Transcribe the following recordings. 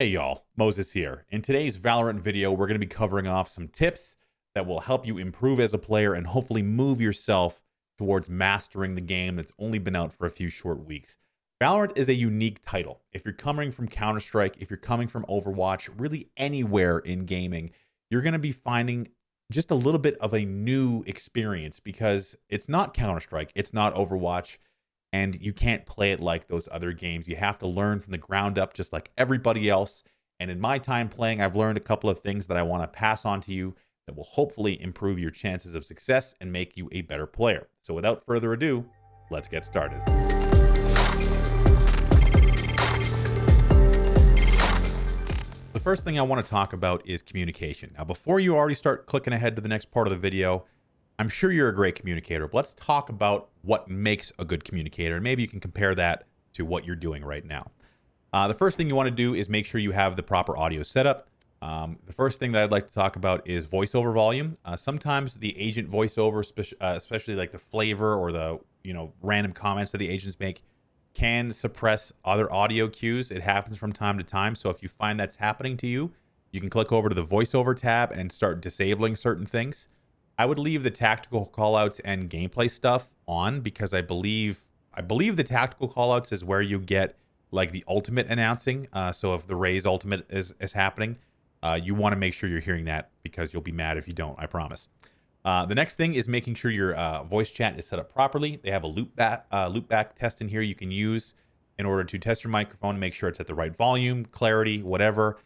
Hey y'all, Moses here. In today's Valorant video, we're going to be covering off some tips that will help you improve as a player and hopefully move yourself towards mastering the game that's only been out for a few short weeks. Valorant is a unique title. If you're coming from Counter-Strike, if you're coming from Overwatch, really anywhere in gaming, you're going to be finding just a little bit of a new experience because it's not Counter-Strike, it's not Overwatch, and you can't play it like those other games. You have to learn from the ground up just like everybody else. And in my time playing, I've learned a couple of things that I want to pass on to you that will hopefully improve your chances of success and make you a better player. So without further ado, let's get started. The first thing I want to talk about is communication. Now, before you already start clicking ahead to the next part of the video, I'm sure you're a great communicator, but let's talk about what makes a good communicator. And maybe you can compare that to what you're doing right now. The first thing you want to do is make sure you have the proper audio setup. The first thing that I'd like to talk about is voiceover volume. Sometimes the agent voiceover, especially like the flavor or the random comments that the agents make, can suppress other audio cues. It happens from time to time. So if you find that's happening to you, you can click over to the voiceover tab and start disabling certain things. I would leave the tactical callouts and gameplay stuff on because I believe the tactical callouts is where you get like the ultimate announcing. So if the Raze ultimate is happening, you want to make sure you're hearing that because you'll be mad if you don't, I promise. The next thing is making sure your voice chat is set up properly. They have a loopback test in here you can use in order to test your microphone and make sure it's at the right volume, clarity, whatever.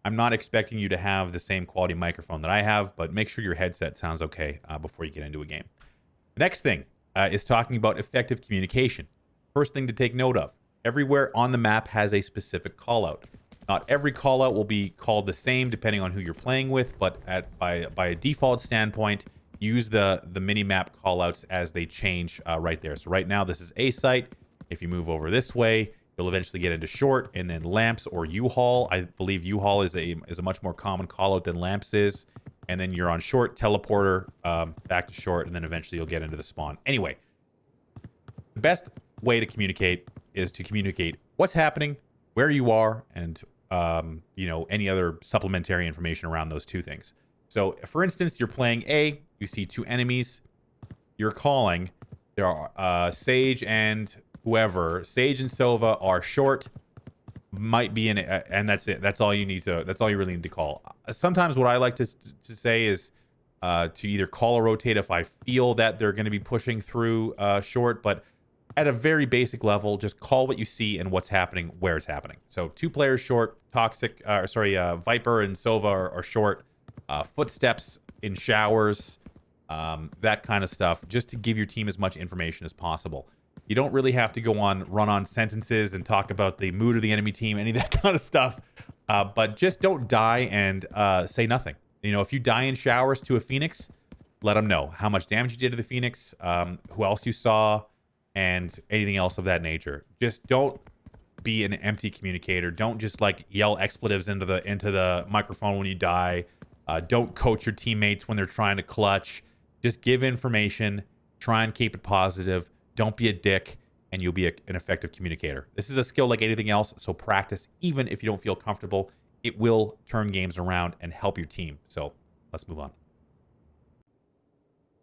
I'm not expecting you to have the same quality microphone that I have, but make sure your headset sounds okay before you get into a game. The next thing is talking about effective communication. First thing to take note of, everywhere on the map has a specific callout. Not every callout will be called the same depending on who you're playing with, but by a default standpoint, use the mini-map callouts as they change right there. So right now, this is A site. If you move over this way, you'll eventually get into short and then lamps or U-Haul. I believe U-Haul is a much more common call out than lamps is. And then you're on short, teleporter, back to short, and then eventually you'll get into the spawn. Anyway, the best way to communicate is to communicate what's happening, where you are, and any other supplementary information around those two things. So for instance, you're playing A, you see two enemies, you're calling, there are Sage and whoever. Sage and Sova are short, might be in it, and that's it. That's all you need to. That's all you really need to call. Sometimes what I like to say is to either call or rotate if I feel that they're going to be pushing through short. But at a very basic level, just call what you see and what's happening, where it's happening. So two players short, Viper and Sova are short. Footsteps in showers, that kind of stuff, just to give your team as much information as possible. You don't really have to run on sentences and talk about the mood of the enemy team, any of that kind of stuff. But just don't die and say nothing. If you die in showers to a Phoenix, let them know how much damage you did to the Phoenix, who else you saw, and anything else of that nature. Just don't be an empty communicator. Don't just like yell expletives into the microphone when you die. Don't coach your teammates when they're trying to clutch. Just give information. Try and keep it positive. Don't be a dick, and you'll be an effective communicator. This is a skill like anything else, so practice. Even if you don't feel comfortable, it will turn games around and help your team. So let's move on.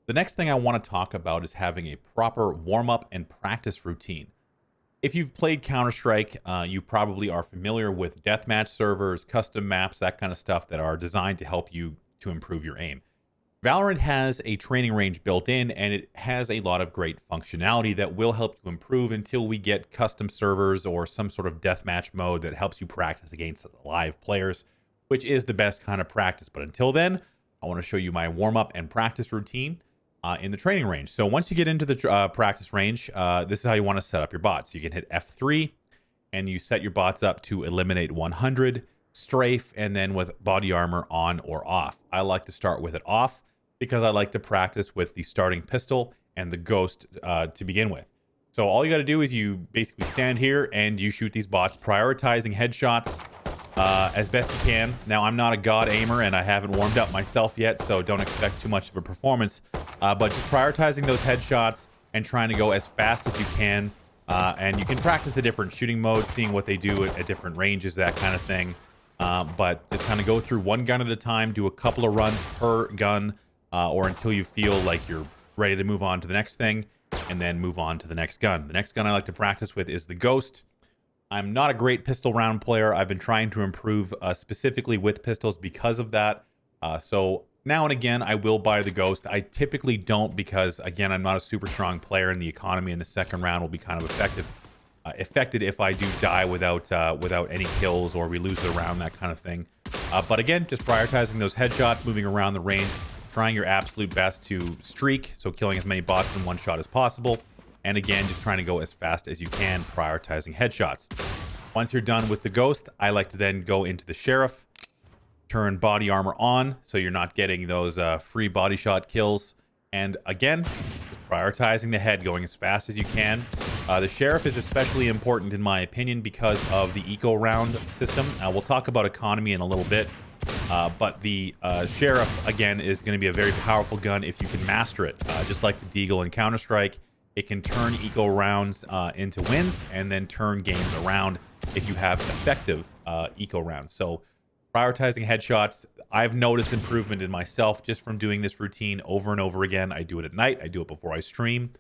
The next thing I want to talk about is having a proper warm-up and practice routine. If you've played Counter-Strike, you probably are familiar with deathmatch servers, custom maps, that kind of stuff that are designed to help you to improve your aim. Valorant has a training range built in, and it has a lot of great functionality that will help you improve until we get custom servers or some sort of deathmatch mode that helps you practice against live players, which is the best kind of practice. But until then, I want to show you my warm-up and practice routine in the training range. So once you get into the practice range, this is how you want to set up your bots. You can hit F3, and you set your bots up to eliminate 100, strafe, and then with body armor on or off. I like to start with it off, because I like to practice with the starting pistol and the ghost to begin with. So all you got to do is you basically stand here and you shoot these bots, prioritizing headshots as best you can. Now, I'm not a god aimer and I haven't warmed up myself yet, so don't expect too much of a performance. But just prioritizing those headshots and trying to go as fast as you can. And you can practice the different shooting modes, seeing what they do at different ranges, that kind of thing. But just kind of go through one gun at a time, do a couple of runs per gun, or until you feel like you're ready to move on to the next thing, and then move on to the next gun. The next gun I like to practice with is the Ghost. I'm not a great pistol round player. I've been trying to improve specifically with pistols because of that. So now and again, I will buy the Ghost. I typically don't because, again, I'm not a super strong player, and the economy in the second round will be kind of affected if I do die without any kills, or we lose the round, that kind of thing. But again, just prioritizing those headshots, moving around the range, trying your absolute best to streak, so killing as many bots in one shot as possible. And again, just trying to go as fast as you can, prioritizing headshots. Once you're done with the Ghost, I like to then go into the Sheriff, turn body armor on, so you're not getting those free body shot kills. And again, just prioritizing the head, going as fast as you can. The Sheriff is especially important in my opinion because of the eco round system. We'll talk about economy in a little bit, but the Sheriff, again, is going to be a very powerful gun if you can master it. Just like the Deagle in Counter-Strike, it can turn eco rounds into wins, and then turn games around if you have effective eco rounds. So prioritizing headshots, I've noticed improvement in myself just from doing this routine over and over again. I do it at night, I do it before I stream,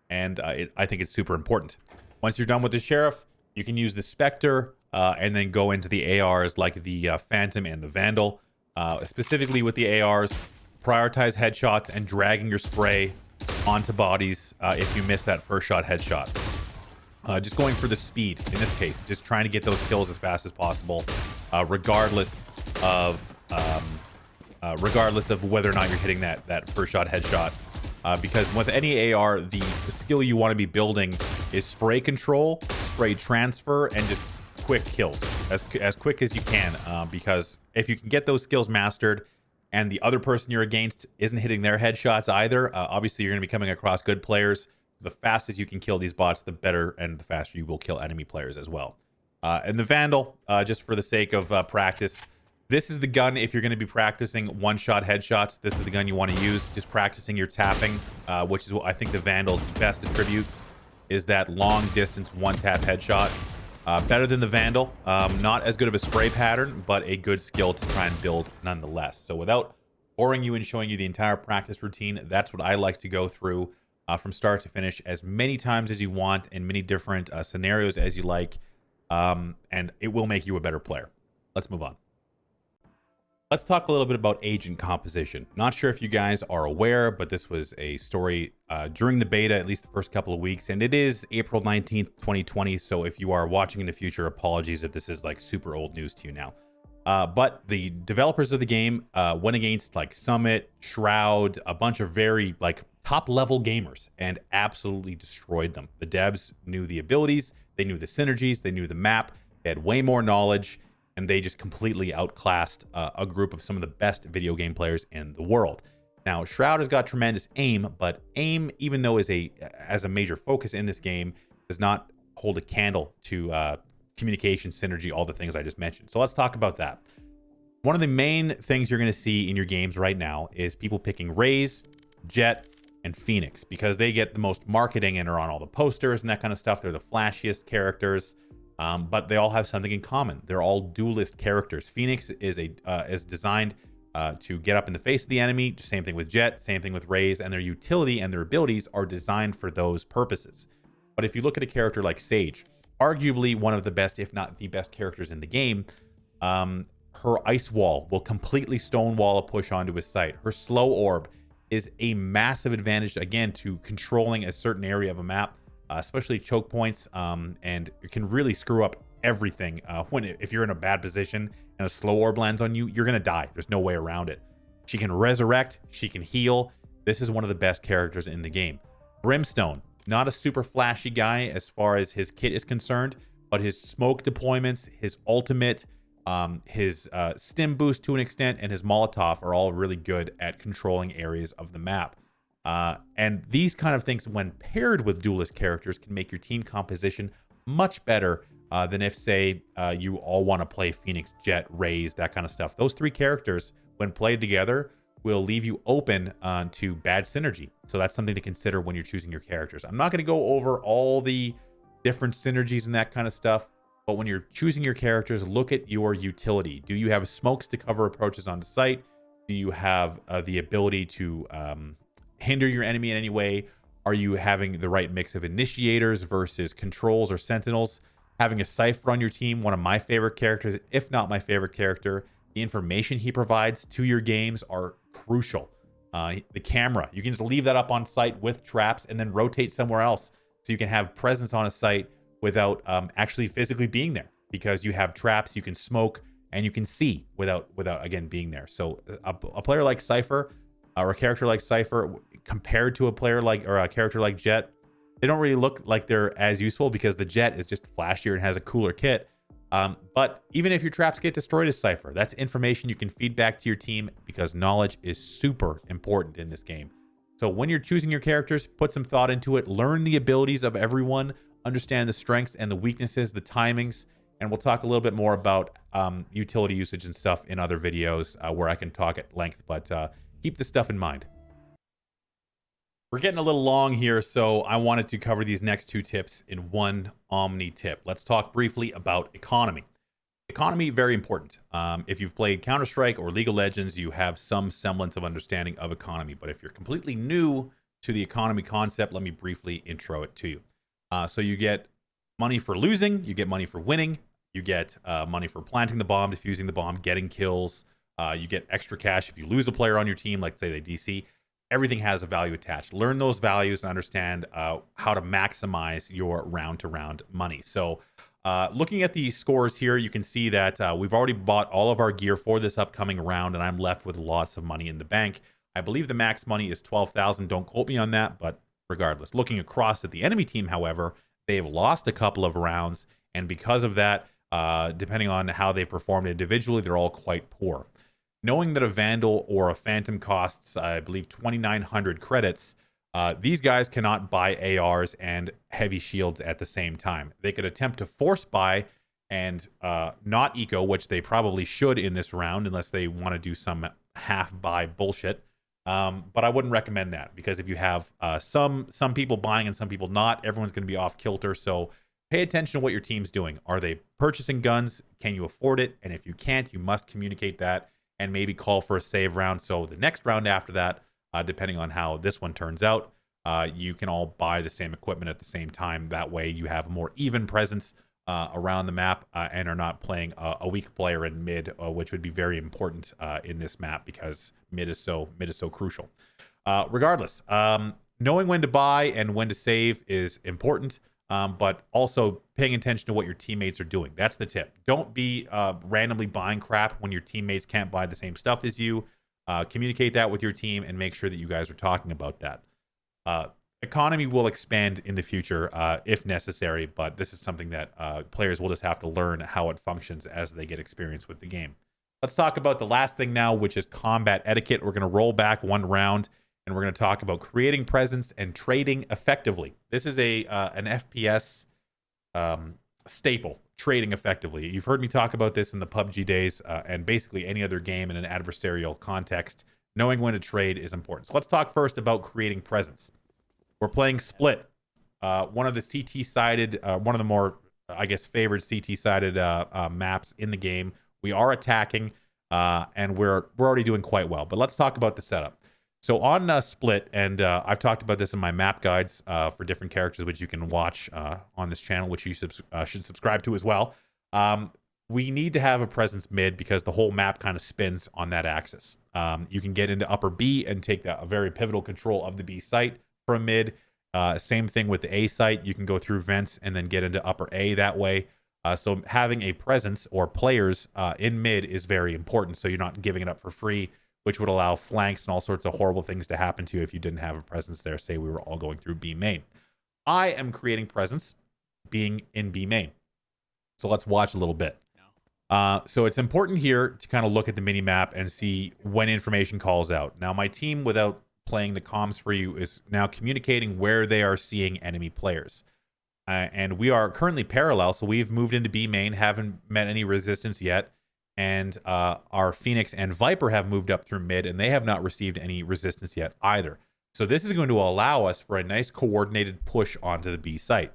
and I think it's super important. Once you're done with the Sheriff, you can use the Spectre, and then go into the ARs like the Phantom and the Vandal. Specifically with the ARs, prioritize headshots and dragging your spray onto bodies if you miss that first shot headshot. Just going for the speed in this case, just trying to get those kills as fast as possible, regardless of whether or not you're hitting that first shot headshot. Because with any AR, the skill you want to be building is spray control, spray transfer, and just quick kills as quick as you can. Because if you can get those skills mastered, and the other person you're against isn't hitting their headshots either, obviously you're going to be coming across good players. The fastest you can kill these bots, the better, and the faster you will kill enemy players as well. And the Vandal, just for the sake of practice, this is the gun if you're going to be practicing one-shot headshots. This is the gun you want to use, just practicing your tapping, which is what I think the Vandal's best attribute, is that long-distance one-tap headshot. Better than the Vandal. Not as good of a spray pattern, but a good skill to try and build nonetheless. So without boring you and showing you the entire practice routine, that's what I like to go through from start to finish as many times as you want in many different scenarios as you like. And it will make you a better player. Let's move on. Let's talk a little bit about agent composition. Not sure if you guys are aware, but this was a story during the beta, at least the first couple of weeks, and it is April 19th, 2020. So if you are watching in the future, apologies if this is like super old news to you now. But the developers of the game went against like Summit, Shroud, a bunch of very like top level gamers, and absolutely destroyed them. The devs knew the abilities, they knew the synergies, they knew the map, they had way more knowledge, and they just completely outclassed a group of some of the best video game players in the world. Now, Shroud has got tremendous aim, but aim, even though as a major focus in this game, does not hold a candle to communication, synergy, all the things I just mentioned. So let's talk about that. One of the main things you're going to see in your games right now is people picking Raze, Jett, and Phoenix because they get the most marketing and are on all the posters and that kind of stuff. They're the flashiest characters. But they all have something in common. They're all duelist characters. Phoenix is designed to get up in the face of the enemy. Same thing with Jett, same thing with Raze, and their utility and their abilities are designed for those purposes. But if you look at a character like Sage, arguably one of the best, if not the best characters in the game, her ice wall will completely stonewall a push onto his site. Her slow orb is a massive advantage, again, to controlling a certain area of a map. Especially choke points, and it can really screw up everything. If you're in a bad position and a slow orb lands on you, you're gonna die. There's no way around it. She can resurrect, she can heal. This is one of the best characters in the game. Brimstone, not a super flashy guy as far as his kit is concerned, but his smoke deployments, his ultimate, his stim boost to an extent, and his Molotov are all really good at controlling areas of the map. And these kind of things, when paired with duelist characters, can make your team composition much better than if, say, you all want to play Phoenix, Jett, Raze, that kind of stuff. Those three characters, when played together, will leave you open to bad synergy. So that's something to consider when you're choosing your characters. I'm not going to go over all the different synergies and that kind of stuff. But when you're choosing your characters, look at your utility. Do you have smokes to cover approaches onto site? Do you have the ability to hinder your enemy in any way? Are you having the right mix of initiators versus controls or sentinels? Having a Cypher on your team, one of my favorite characters, if not my favorite character. The information he provides to your games are crucial. The camera, you can just leave that up on site with traps and then rotate somewhere else, so you can have presence on a site without actually physically being there, because you have traps, you can smoke, and you can see without again being there. So a player like Cypher, or a character like Cypher, compared to a player like, or a character like Jet, they don't really look like they're as useful, because the Jet is just flashier and has a cooler kit. But even if your traps get destroyed as Cypher, that's information you can feed back to your team, because knowledge is super important in this game. So when you're choosing your characters, put some thought into it, learn the abilities of everyone, understand the strengths and the weaknesses, the timings, and we'll talk a little bit more about utility usage and stuff in other videos where I can talk at length, but keep this stuff in mind. We're getting a little long here, so I wanted to cover these next two tips in one Omni tip. Let's talk briefly about economy. Economy, very important. If you've played Counter-Strike or League of Legends, you have some semblance of understanding of economy. But if you're completely new to the economy concept, let me briefly intro it to you. So you get money for losing, you get money for winning, you get money for planting the bomb, defusing the bomb, getting kills. You get extra cash if you lose a player on your team, like say they DC. Everything has a value attached. Learn those values and understand how to maximize your round-to-round money. So looking at the scores here, you can see that we've already bought all of our gear for this upcoming round, and I'm left with lots of money in the bank. I believe the max money is 12,000. Don't quote me on that, but regardless. Looking across at the enemy team, however, they've lost a couple of rounds, and because of that, depending on how they've performed individually, they're all quite poor. Knowing that a Vandal or a Phantom costs, I believe, 2,900 credits, these guys cannot buy ARs and heavy shields at the same time. They could attempt to force buy and not eco, which they probably should in this round, unless they want to do some half buy bullshit. But I wouldn't recommend that, because if you have some people buying and some people not, everyone's going to be off kilter. So pay attention to what your team's doing. Are they purchasing guns? Can you afford it? And if you can't, you must communicate that and maybe call for a save round. So the next round after that, depending on how this one turns out, you can all buy the same equipment at the same time. That way you have a more even presence around the map and are not playing a weak player in mid, which would be very important in this map, because mid is so crucial. Regardless, knowing when to buy and when to save is important, but also paying attention to what your teammates are doing. That's the tip. Don't be randomly buying crap when your teammates can't buy the same stuff as you. Communicate that with your team and make sure that you guys are talking about that. Economy will expand in the future if necessary, but this is something that players will just have to learn how it functions as they get experience with the game. Let's talk about the last thing now, which is combat etiquette. We're going to roll back one round, and we're going to talk about creating presence and trading effectively. This is an FPS staple, trading effectively. You've heard me talk about this in the PUBG days, and basically any other game in an adversarial context. Knowing when to trade is important. So let's talk first about creating presence. We're playing Split, one of the CT-sided, one of the more, I guess, favored CT-sided maps in the game. We are attacking, and we're already doing quite well. But let's talk about the setup. So on Split, and I've talked about this in my map guides for different characters, which you can watch on this channel, which you should subscribe to as well. We need to have a presence mid, because the whole map kind of spins on that axis. You can get into upper B and take a very pivotal control of the B site from mid. Same thing with the A site. You can go through vents and then get into upper A that way. So having a presence or players in mid is very important, so you're not giving it up for free, which would allow flanks and all sorts of horrible things to happen to you if you didn't have a presence there. Say we were all going through B main. I am creating presence being in B main. So let's watch a little bit. So it's important here to kind of look at the mini map and see when information calls out. Now my team, without playing the comms for you, is now communicating where they are seeing enemy players. And we are currently parallel, so we've moved into B main, haven't met any resistance yet. And our Phoenix and Viper have moved up through mid, and they have not received any resistance yet either. So this is going to allow us for a nice coordinated push onto the B site.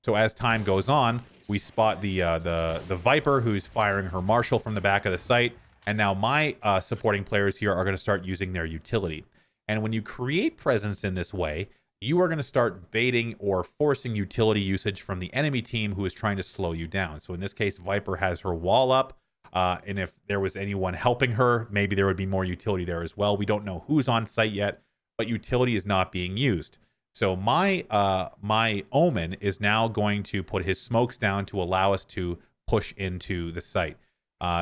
So as time goes on, We spot the Viper who's firing her Marshal from the back of the site. And now my supporting players here are going to start using their utility. And when you create presence in this way, you are going to start baiting or forcing utility usage from the enemy team who is trying to slow you down. So in this case, Viper has her wall up. And if there was anyone helping her, maybe there would be more utility there as well. We don't know who's on site yet, but utility is not being used. So my Omen is now going to put his smokes down to allow us to push into the site.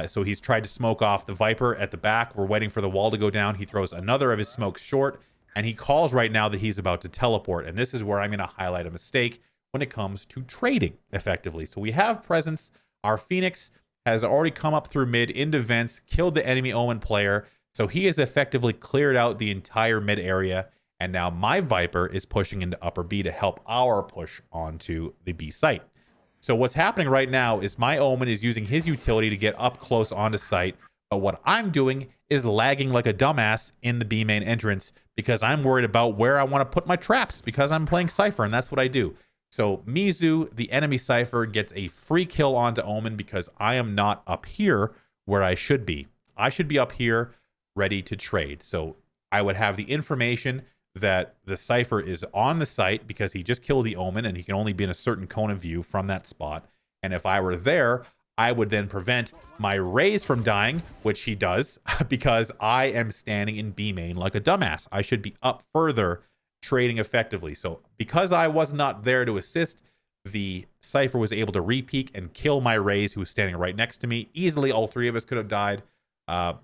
So he's tried to smoke off the Viper at the back. We're waiting for the wall to go down. He throws another of his smokes short, and he calls right now that he's about to teleport. And this is where I'm going to highlight a mistake when it comes to trading effectively. So we have presence. Our Phoenix has already come up through mid into vents, killed the enemy Omen player. So he has effectively cleared out the entire mid area. And now my Viper is pushing into upper B to help our push onto the B site. So what's happening right now is my Omen is using his utility to get up close onto site. But what I'm doing is lagging like a dumbass in the B main entrance because I'm worried about where I want to put my traps because I'm playing Cypher, and that's what I do. So Mizu, the enemy Cypher, gets a free kill onto Omen because I am not up here where I should be. I should be up here ready to trade. So I would have the information that the Cypher is on the site because he just killed the Omen and he can only be in a certain cone of view from that spot. And if I were there, I would then prevent my Raze from dying, which he does, because I am standing in B main like a dumbass. I should be up further trading effectively. So because I was not there to assist, the Cypher was able to re-peek and kill my Raze, who was standing right next to me. Easily, all three of us could have died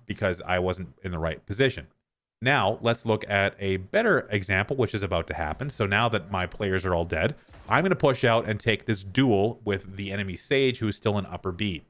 because I wasn't in the right position. Now, let's look at a better example, which is about to happen. So now that my players are all dead, I'm going to push out and take this duel with the enemy Sage, who's still in upper B.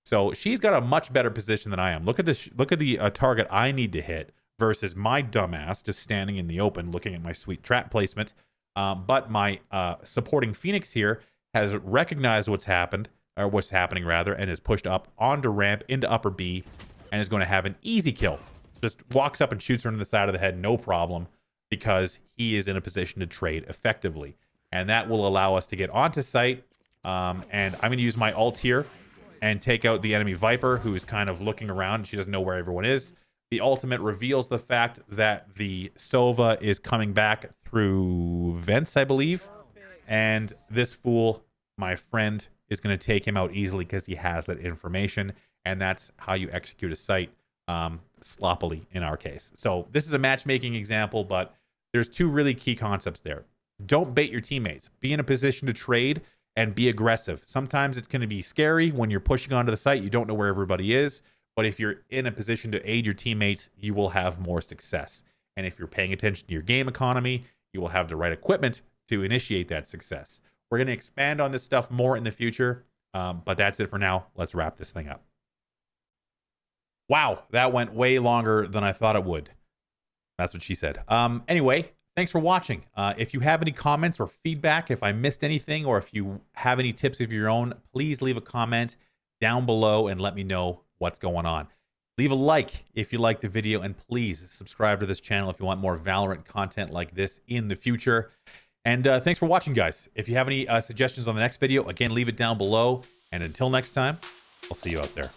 So she's got a much better position than I am. Look at this. Look at the target I need to hit versus my dumbass just standing in the open looking at my sweet trap placement. But my supporting Phoenix here has recognized what's happened, or what's happening rather, and is pushed up onto ramp into upper B and is going to have an easy kill. Just walks up and shoots her in the side of the head, no problem, because he is in a position to trade effectively. And that will allow us to get onto site. And I'm going to use my ult here and take out the enemy Viper, who is kind of looking around. She doesn't know where everyone is. The ultimate reveals the fact that the Sova is coming back through vents, I believe. And this fool, my friend, is going to take him out easily because he has that information. And that's how you execute a site. Sloppily in our case. So this is a matchmaking example, but there's two really key concepts there. Don't bait your teammates. Be in a position to trade and be aggressive. Sometimes it's going to be scary when you're pushing onto the site. You don't know where everybody is, but if you're in a position to aid your teammates, you will have more success. And if you're paying attention to your game economy, you will have the right equipment to initiate that success. We're going to expand on this stuff more in the future, but that's it for now. Let's wrap this thing up. Wow, that went way longer than I thought it would. That's what she said. Anyway, thanks for watching. If you have any comments or feedback, if I missed anything, or if you have any tips of your own, please leave a comment down below and let me know what's going on. Leave a like if you like the video, and please subscribe to this channel if you want more Valorant content like this in the future. And thanks for watching, guys. If you have any suggestions on the next video, again, leave it down below. And until next time, I'll see you out there.